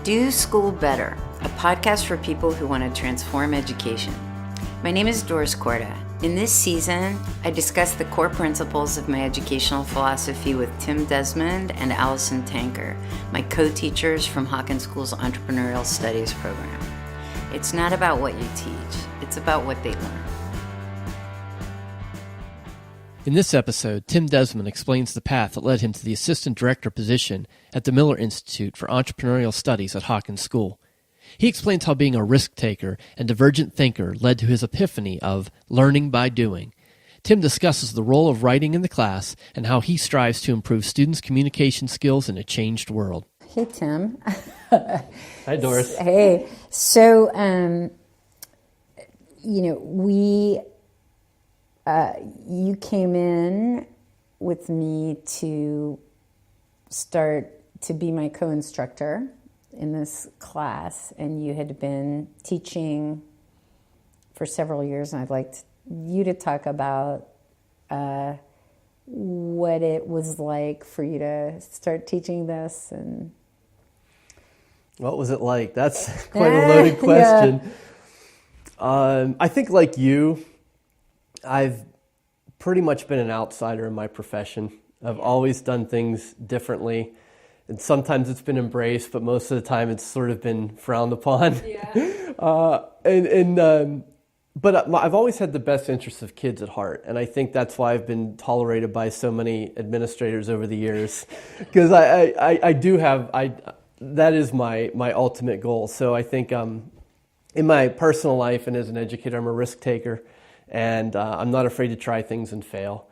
Do School Better, a podcast for people who want to transform education. My name is Doris Korda. In this season, I discuss the core principles of my educational philosophy with Tim Desmond and Allison Tanker, my co-teachers from Hawken School's Entrepreneurial Studies program. It's not about what you teach, it's about what they learn. In this episode, Tim Desmond explains the path that led him to the assistant director position at the Miller Institute for Entrepreneurial Studies at Hawken School. He explains how being a risk-taker and divergent thinker led to his epiphany of learning by doing. Tim discusses the role of writing in the class and how he strives to improve students' communication skills in a changed world. Hey, Tim. Hi, Doris. Hey. So, you came in with me to start to be my co-instructor in this class, and you had been teaching for several years, and I'd like you to talk about what it was like for you to start teaching this. And what was it like? That's quite a loaded question. Yeah. I think like you, I've pretty much been an outsider in my profession. I've always done things differently, and sometimes it's been embraced, but most of the time it's sort of been frowned upon. Yeah. But I've always had the best interests of kids at heart, and I think that's why I've been tolerated by so many administrators over the years, because that is my ultimate goal. So I think in my personal life and as an educator, I'm a risk taker. And I'm not afraid to try things and fail.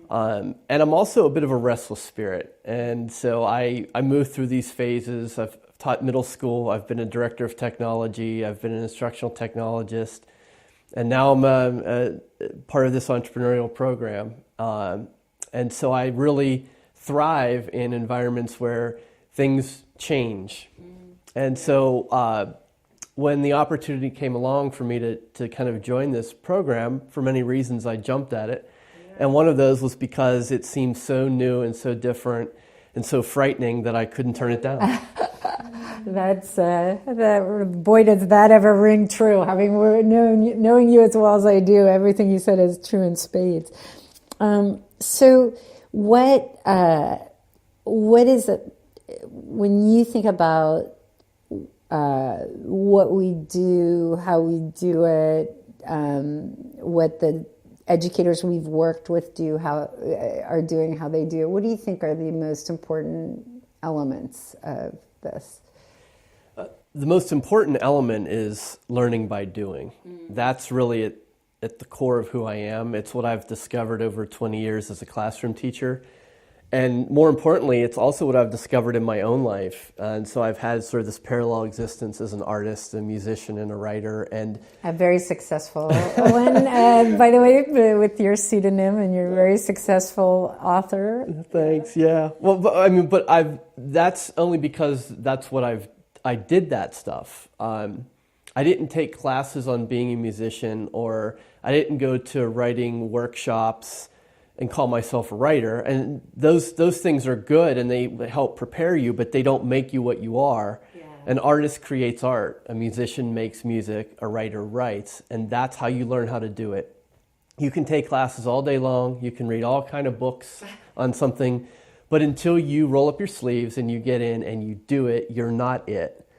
And I'm also a bit of a restless spirit. And so I move through these phases. I've taught middle school. I've been a director of technology. I've been an instructional technologist. And now I'm a part of this entrepreneurial program. And so I really thrive in environments where things change. And so when the opportunity came along for me to kind of join this program, for many reasons I jumped at it. Yeah. And one of those was because it seemed so new and so different and so frightening that I couldn't turn it down. Boy, does that ever ring true. Having knowing you as well as I do, everything you said is true in spades. So what is it, when you think about what we do, how we do it, what the educators we've worked with do, how they do it. What do you think are the most important elements of this? The most important element is learning by doing. That's really at the core of who I am. It's what I've discovered over 20 years as a classroom teacher. And more importantly, it's also what I've discovered in my own life. And so I've had sort of this parallel existence as an artist, a musician, and a writer. And a very successful one, by the way, with your pseudonym, and you're a very successful author. Thanks, yeah. Well, that's only because that's what I did that stuff. I didn't take classes on being a musician, or I didn't go to writing workshops and call myself a writer, and those things are good and they help prepare you, but they don't make you what you are. Yeah. An artist creates art, a musician makes music, a writer writes, and that's how you learn how to do it. You can take classes all day long, you can read all kind of books on something, but until you roll up your sleeves and you get in and you do it, you're not it.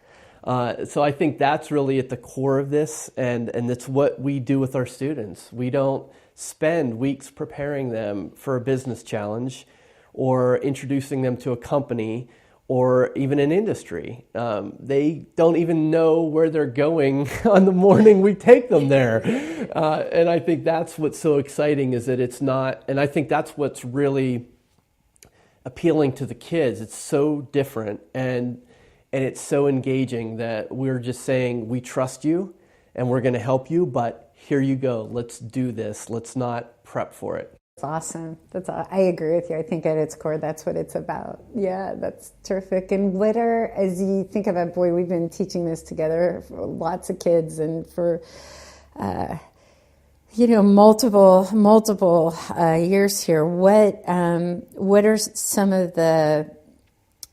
So I think that's really at the core of this, and it's what we do with our students. We don't spend weeks preparing them for a business challenge or introducing them to a company or even an industry. They don't even know where they're going on the morning we take them there. And I think that's what's so exciting, is that it's not, and I think that's what's really appealing to the kids. It's so different and it's so engaging that we're just saying, we trust you and we're going to help you, but here you go, let's do this. Let's not prep for it. That's awesome. I agree with you. I think at its core, that's what it's about. Yeah, that's terrific. And what are, as you think about, boy, we've been teaching this together for lots of kids and for, multiple years here. What are some of the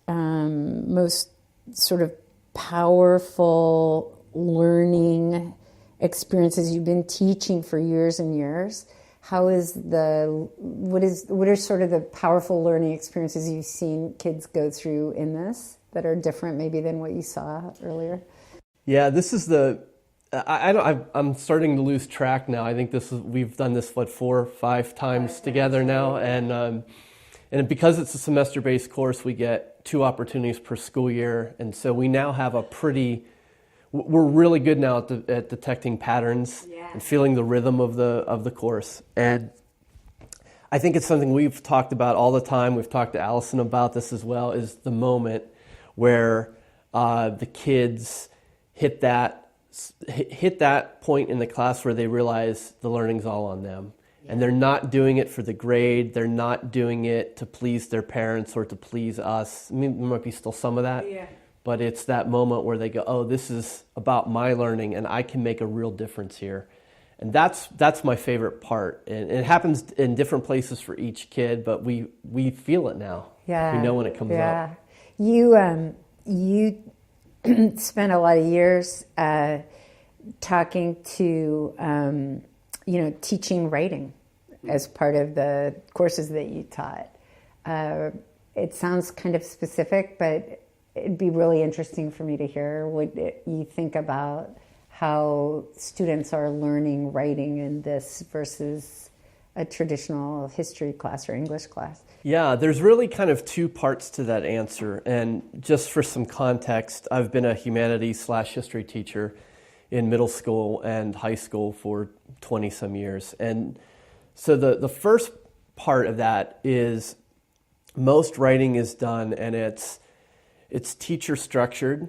most sort of powerful learning experiences you've been teaching for years and years. What are sort of the powerful learning experiences you've seen kids go through in this that are different maybe than what you saw earlier? Yeah, this is I'm starting to lose track now. I think we've done this 4 or 5 times together now, and because it's a semester-based course, we get 2 opportunities per school year, and so we now have we're really good now at detecting patterns and feeling the rhythm of the course. And I think it's something we've talked about all the time. We've talked to Allison about this as well, is the moment where the kids hit that point in the class where they realize the learning's all on them. Yeah. And they're not doing it for the grade. They're not doing it to please their parents or to please us. I mean, there might be still some of that. Yeah. But it's that moment where they go, oh, this is about my learning and I can make a real difference here. And that's my favorite part. And it happens in different places for each kid, but we feel it now. Yeah. We know when it comes up. You spent a lot of years talking to, teaching writing as part of the courses that you taught. It sounds kind of specific, but it'd be really interesting for me to hear what you think about how students are learning writing in this versus a traditional history class or English class. Yeah, there's really kind of 2 parts to that answer. And just for some context, I've been a humanities/history teacher in middle school and high school for 20 some years. And so the first part of that is most writing is done and it's teacher structured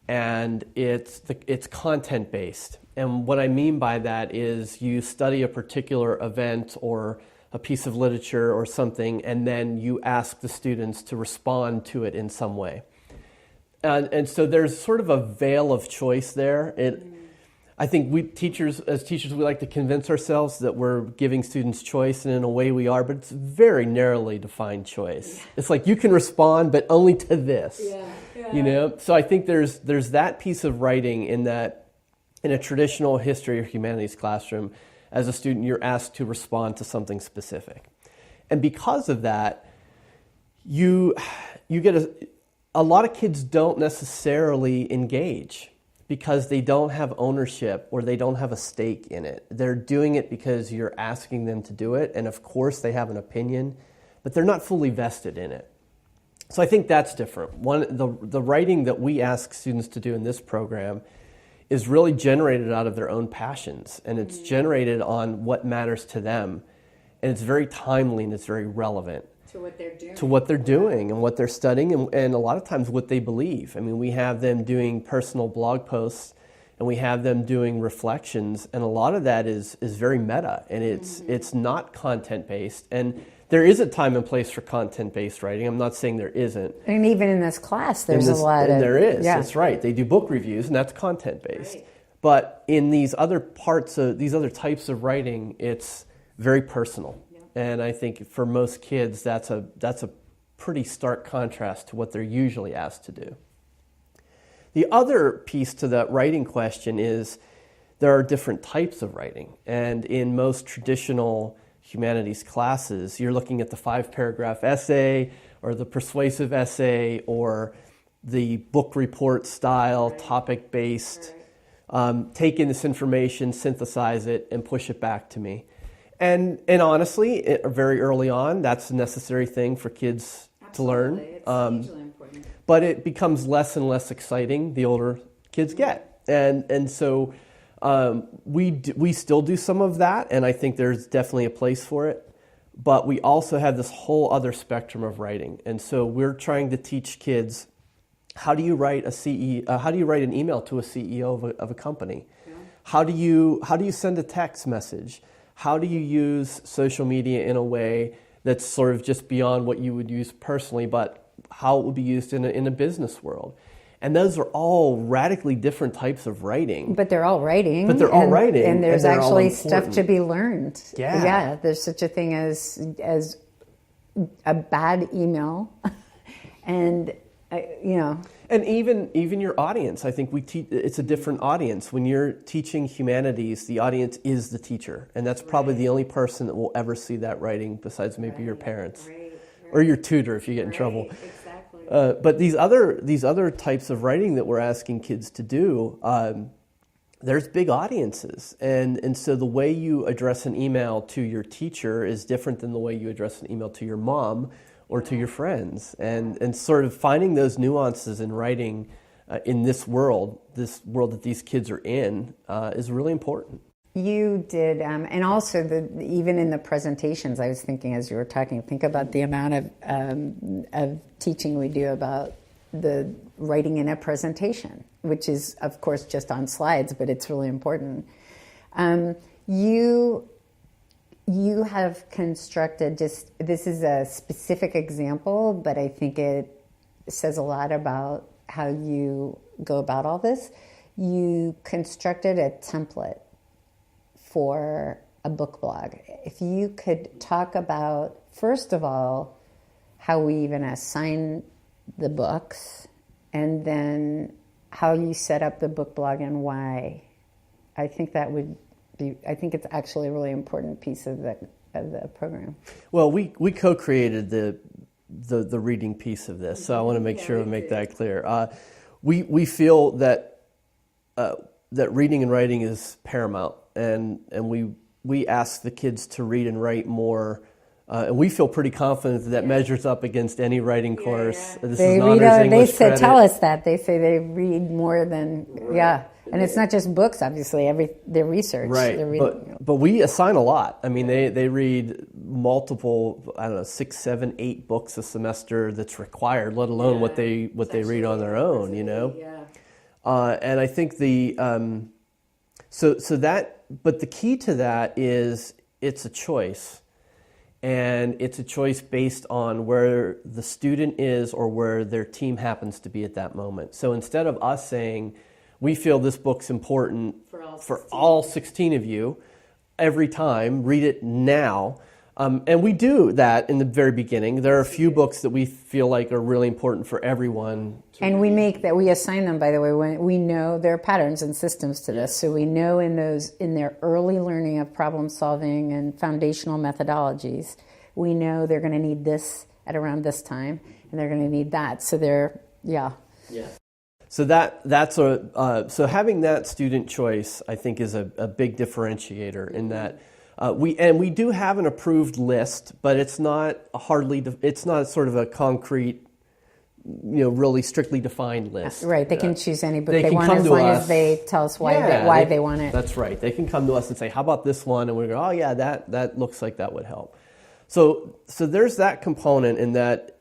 and it's content based. And what I mean by that is you study a particular event or a piece of literature or something, and then you ask the students to respond to it in some way. And so there's sort of a veil of choice there. I think as teachers, we like to convince ourselves that we're giving students choice, and in a way we are, but it's very narrowly defined choice. Yeah. It's like you can respond, but only to this. Yeah. So I think there's that piece of writing in that in a traditional history or humanities classroom, as a student, you're asked to respond to something specific. And because of that, you get a lot of kids don't necessarily engage because they don't have ownership or they don't have a stake in it. They're doing it because you're asking them to do it, and of course they have an opinion, but they're not fully vested in it. So I think that's different. The writing that we ask students to do in this program is really generated out of their own passions, and it's generated on what matters to them, and it's very timely and it's very relevant to what they're doing and what they're studying, and a lot of times what they believe. I mean, we have them doing personal blog posts and we have them doing reflections, and a lot of that is very meta, and it's not content based. And there is a time and place for content-based writing. I'm not saying there isn't. And even in this class, there's a lot of... There is, That's right. They do book reviews, and that's content-based. Right. But in these other types of writing, it's very personal. Yeah. And I think for most kids, that's a pretty stark contrast to what they're usually asked to do. The other piece to that writing question is there are different types of writing. And in most traditional humanities classes, you're looking at the 5-paragraph essay or the persuasive essay or the book report style, topic-based, take in this information, synthesize it, and push it back to me. And honestly, very early on, that's a necessary thing for kids to learn. It's hugely important. But it becomes less and less exciting the older kids get. And so we still do some of that, and I think there's definitely a place for it. But we also have this whole other spectrum of writing, and so we're trying to teach kids how do you write how do you write an email to a CEO of a company? Yeah. How do you send a text message? How do you use social media in a way that's sort of just beyond what you would use personally, but how it would be used in a business world? And those are all radically different types of writing. But they're all writing. And there's actually stuff to be learned. Yeah. There's such a thing as a bad email. And And even your audience, I think it's a different audience. When you're teaching humanities, the audience is the teacher, and that's probably the only person that will ever see that writing besides maybe your parents or your tutor if you get in trouble. Exactly. But these other types of writing that we're asking kids to do, there's big audiences, and so the way you address an email to your teacher is different than the way you address an email to your mom or to your friends, and sort of finding those nuances in writing in this world that these kids are in, is really important. You did, and also even in the presentations, I was thinking as you were talking, think about the amount of teaching we do about the writing in a presentation, which is, of course, just on slides, but it's really important. You have constructed this is a specific example, but I think it says a lot about how you go about all this. You constructed a template for a book blog. If you could talk about, first of all, how we even assign the books, and then how you set up the book blog and why. I think it's actually a really important piece of the program. Well, we co-created the reading piece of this, so I want to make sure to make that clear. We feel that reading and writing is paramount, and we ask the kids to read and write more. And we feel pretty confident that measures up against any writing course. This is an honors English credit. Tell us that. They say they read more than, And it's not just books, obviously, their research. Right, but we assign a lot. I mean, they read multiple, 6, 7, 8 books a semester that's required, let alone what they read on their own, And I think but the key to that is it's a choice. And it's a choice based on where the student is or where their team happens to be at that moment. So instead of us saying, we feel this book's important for all 16 of you every time, read it now. And we do that in the very beginning. There are a few books that we feel like are really important for everyone. And we assign them, by the way, when we know there are patterns and systems to this. So we know in their early learning of problem solving and foundational methodologies, we know they're going to need this at around this time, and they're going to need that. So So having that student choice, I think, is a big differentiator in that. We do have an approved list, but it's not sort of a concrete, really strictly defined list. Right, they can choose any book they want as long as they tell us why they want it. That's right. They can come to us and say, "How about this one?" And we go, "Oh yeah, that looks like that would help." So there's that component in that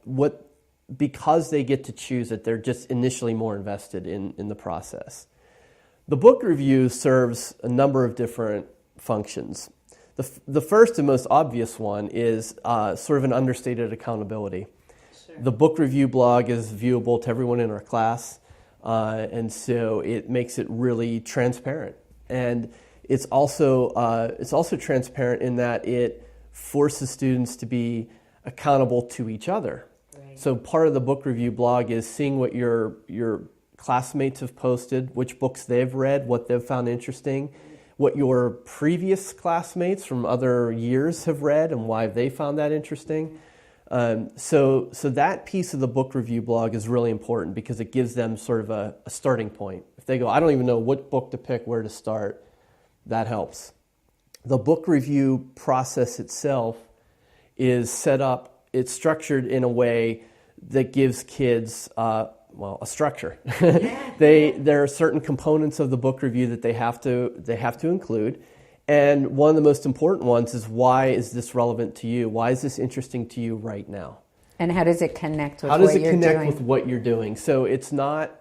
because they get to choose it, they're just initially more invested in the process. The book review serves a number of different functions. The first and most obvious one is sort of an understated accountability. Sure. The book review blog is viewable to everyone in our class, and so it makes it really transparent. And it's also transparent in that it forces students to be accountable to each other. Right. So part of the book review blog is seeing what your classmates have posted, which books they've read, what they've found interesting, what your previous classmates from other years have read and why they found that interesting. So that piece of the book review blog is really important because it gives them sort of a starting point. If they go, I don't even know what book to pick, where to start, that helps. The book review process itself is set up, it's structured in a way that gives kids a structure. There are certain components of the book review that they have to include, and one of the most important ones is, why is this relevant to you? Why is this interesting to you right now? And how does it connect with what you're doing? How does it connect with what you're doing? So it's not.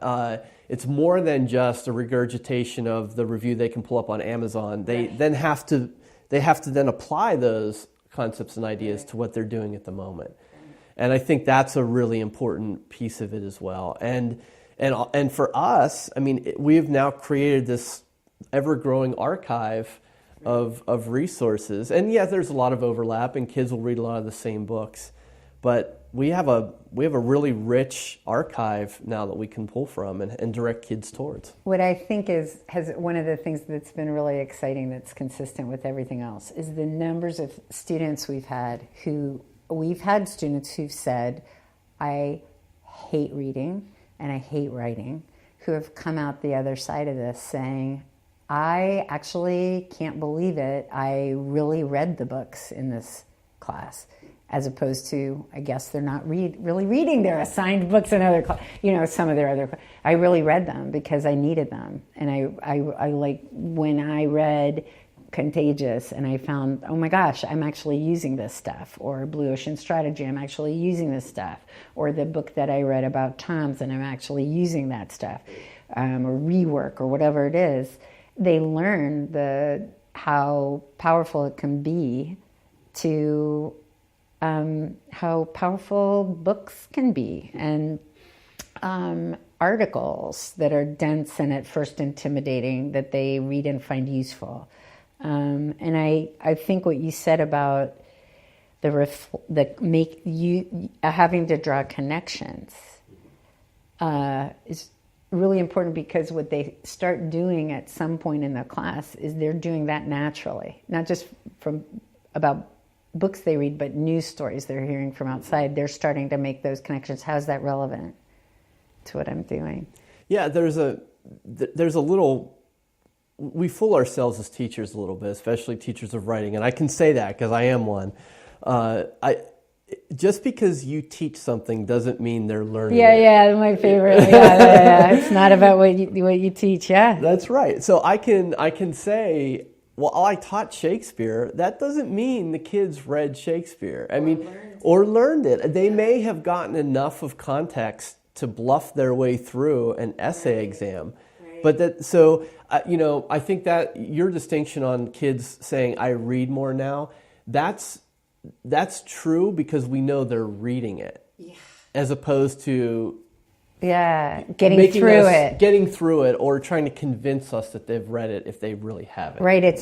It's more than just a regurgitation of the review they can pull up on Amazon. They then have to then apply those concepts and ideas to what they're doing at the moment. And I think that's a really important piece of it as well. And for us, I mean, we have now created this ever-growing archive of resources. And yeah, there's a lot of overlap, and kids will read a lot of the same books. But we have a really rich archive now that we can pull from and direct kids towards. What I think has one of the things that's been really exciting, that's consistent with everything else, is the numbers of students we've had students who've said, I hate reading and I hate writing, who have come out the other side of this saying, I actually can't believe it. I really read the books in this class, as opposed to, I guess they're not really reading their assigned books in other some of their other. I really read them because I needed them, and I like when I read Contagious and I found, oh my gosh, I'm actually using this stuff, or Blue Ocean Strategy, I'm actually using this stuff, or the book that I read about Tom's and I'm actually using that stuff, or Rework or whatever it is. They learn how powerful it can be to how powerful books can be, and articles that are dense and at first intimidating that they read and find useful. And I think what you said about having to draw connections is really important, because what they start doing at some point in the class is they're doing that naturally, not just about books they read, but news stories they're hearing from outside. They're starting to make those connections. How's that relevant to what I'm doing? Yeah, there's a little, we fool ourselves as teachers a little bit, especially teachers of writing, and I can say that because I am one. Just because you teach something doesn't mean they're learning it. Yeah, my favorite. Yeah. It's not about what you teach. Yeah, that's right. So I can say, well, I taught Shakespeare. That doesn't mean the kids read Shakespeare. Or learned it. They may have gotten enough of context to bluff their way through an essay exam. Right. But I think that your distinction on kids saying, I read more now, that's true because we know they're reading it, as opposed to getting through it, or trying to convince us that they've read it if they really haven't. Right. It's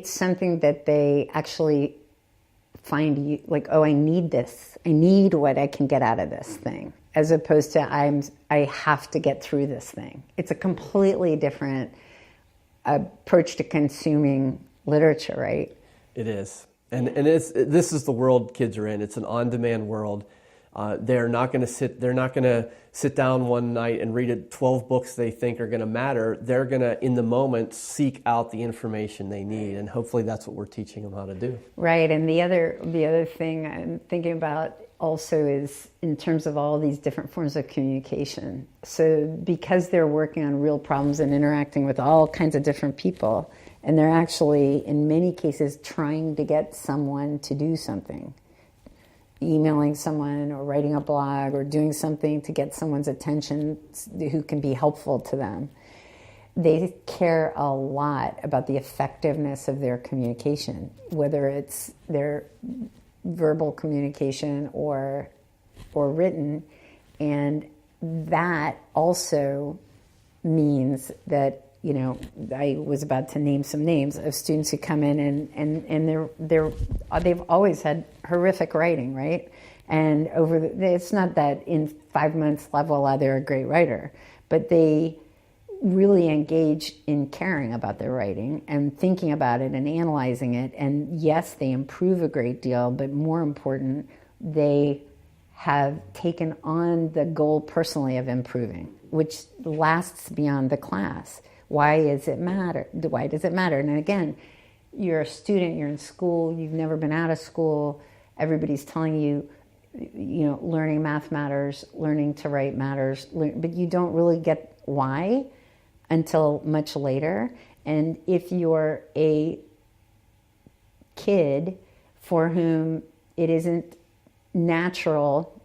something that they actually find like, oh, I need this. I need what I can get out of this thing, as opposed to I have to get through this thing. It's a completely different approach to consuming literature, right? It is. And this is the world kids are in. It's an on-demand world. They're not going to sit down one night and read 12 books they think are going to matter. They're going to, in the moment, seek out the information they need, and hopefully that's what we're teaching them how to do. Right, and the other thing I'm thinking about also is in terms of all these different forms of communication. So because they're working on real problems and interacting with all kinds of different people, and they're actually, in many cases, trying to get someone to do something, emailing someone or writing a blog or doing something to get someone's attention who can be helpful to them. They care a lot about the effectiveness of their communication, whether it's their verbal communication or written. And that also means that, I was about to name some names of students who come in and they've always had horrific writing, right? And it's not that in 5 months, voila, they're a great writer, but they really engage in caring about their writing and thinking about it and analyzing it. And yes, they improve a great deal, but more important, they have taken on the goal personally of improving, which lasts beyond the class. Why does it matter? And again, you're a student, you're in school, you've never been out of school, everybody's telling you, learning math matters, learning to write matters, but you don't really get why until much later. And if you're a kid for whom it isn't natural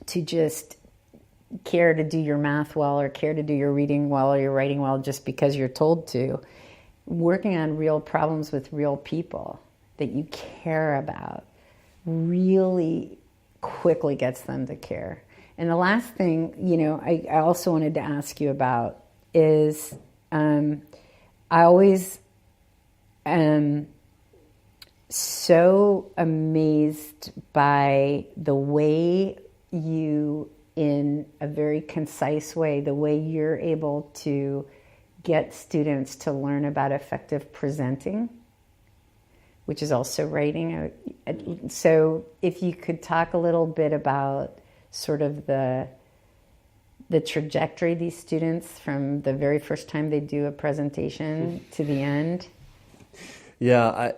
to just care to do your math well or care to do your reading well or your writing well just because you're told to, working on real problems with real people that you care about really quickly gets them to care. And the last thing, I also wanted to ask you about is I always so amazed by the way you, in a very concise way, the way you're able to get students to learn about effective presenting, which is also writing. So if you could talk a little bit about sort of the trajectory of these students from the very first time they do a presentation to the end. Yeah,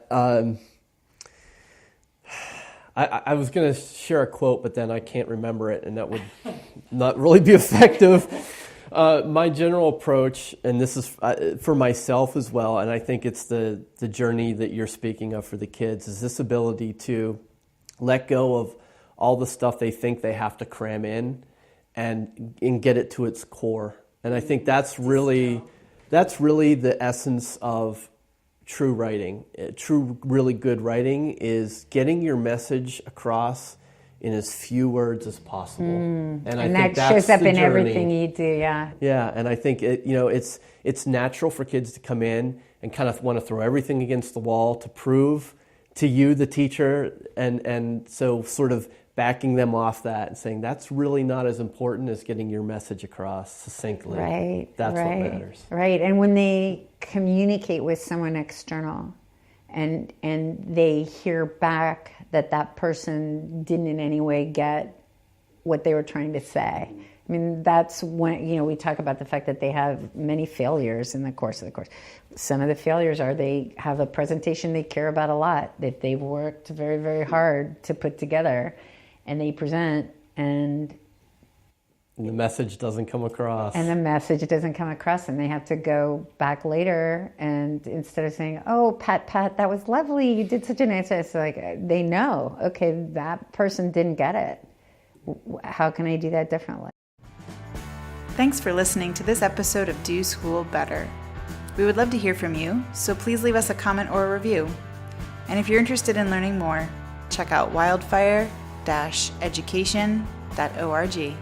I was going to share a quote, but then I can't remember it, and that would not really be effective. My general approach, and this is for myself as well, and I think it's the journey that you're speaking of for the kids, is this ability to let go of all the stuff they think they have to cram in and get it to its core. And I think that's really the essence of true writing. True, really good writing is getting your message across in as few words as possible. And I think that shows up in everything you do, yeah. Yeah, and I think it's natural for kids to come in and kind of want to throw everything against the wall to prove to you, the teacher, and so sort of backing them off that and saying that's really not as important as getting your message across succinctly. Right. That's what matters. Right. And when they communicate with someone external and they hear back that person didn't in any way get what they were trying to say. I mean, that's when, we talk about the fact that they have many failures in the course of the course. Some of the failures are they have a presentation they care about a lot, that they've worked very, very hard to put together, and they present, and the message doesn't come across. And they have to go back later, and instead of saying, "Oh, Pat, that was lovely, you did such a nice," it's like they know, okay, that person didn't get it. How can I do that differently? Thanks for listening to this episode of Do School Better. We would love to hear from you, so please leave us a comment or a review. And if you're interested in learning more, check out wildfire-education.org.